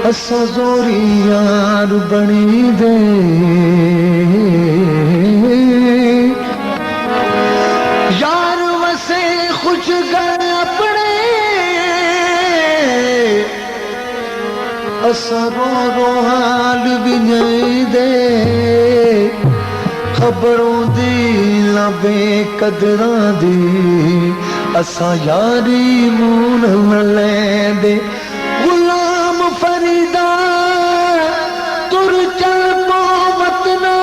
असा जोरी यार बनी दे यार वसे खुश गए अपने असा रो रो हाल भी नहीं दे खबरों दी लबे कदरा दी असा यारी मून न लेंदे गुलाम फरीदा तुर चल पो मतना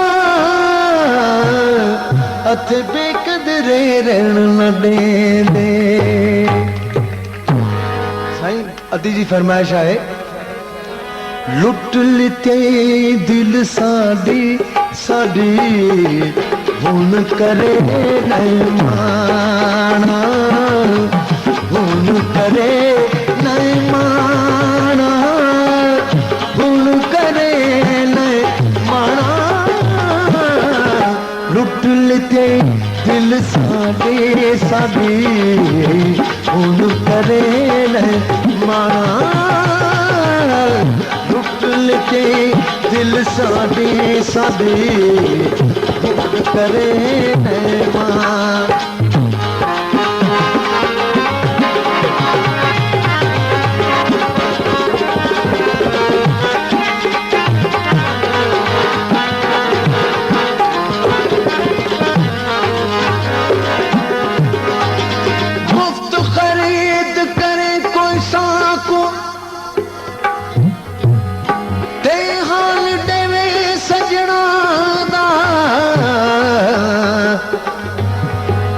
अथ बेकदरे रहन न देंदे। साईं अदी जी फरमाइश है लुट लिते दिल साडी साडी हुन करे नहीं माना हुन करे नहीं माना हुन करे नहीं माना लुट लिते दिल साडे साडी हुन करे नहीं माना लुट लिते दिल साडे साडी हुन करे नहीं माना।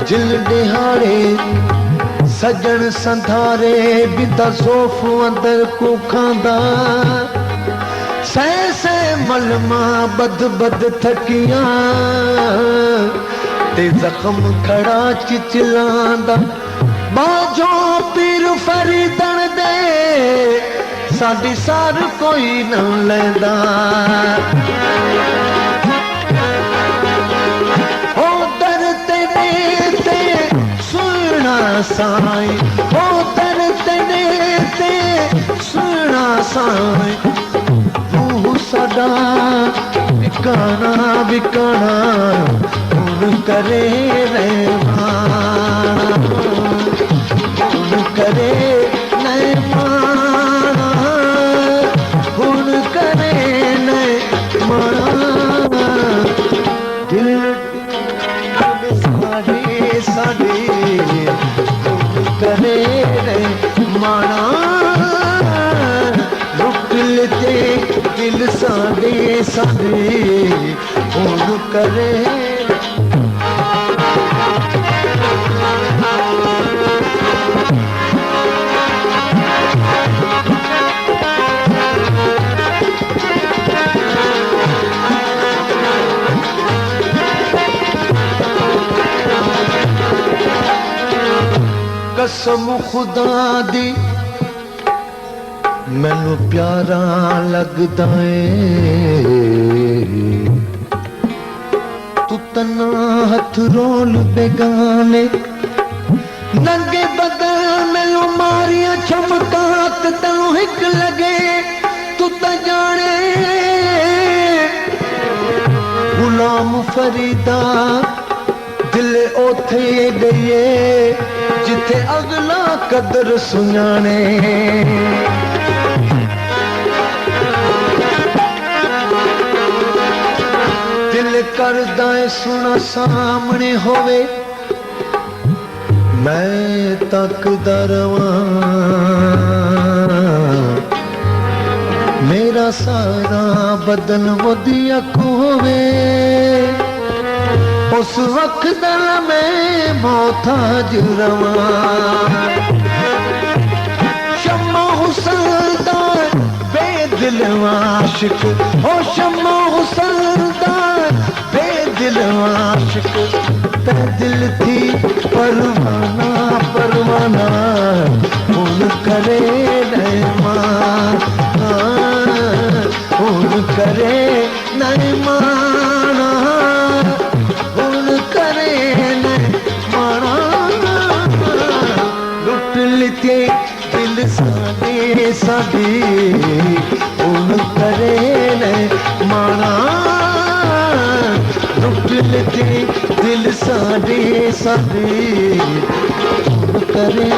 जिल दिहाड़े सजन संधारे बिदा सोफ अंदर को खांदा सह सह मलमा बद बद थकिया ते जख्म खड़ा चिचलांदा बाजो पीर फरीदन दे साडी सार कोई न लैंदा साई ओ दर तने ते सुना साई रूह सदा बिकाना बिकाना हुन करे रहमाना हुन करे नहीं माना हुन करे नहीं माना दिल साडे साडे करे रे माना लुट लेते दिल साडे साडे हुन करे कसम खुदा दी मैनू प्यारा लगदा है तू तना हथ रोल बेगाने नंगे बदन मैनू मारिया चमकात तैनू हिक लगे तू तो जाने गुलाम फरीदा दिल ओथे गए जिथे अगला कदर सुनाने दिल करदा है सुना सामने होवे मैं तकदा रवां मेरा सारा बदन वदिया होवे उस वक्त में मोहताज रवां शम्मा हुसनदार बेदिल आशिक ओ शम्मा हुसनदार बेदिल आशिक ते दिल थी परवाना परवाना हुन करे नहीं माना हुन करे नहीं माना हुन करे नहीं माना लुट लिते दिल साडे साडे दिल साडे साडे कौन करे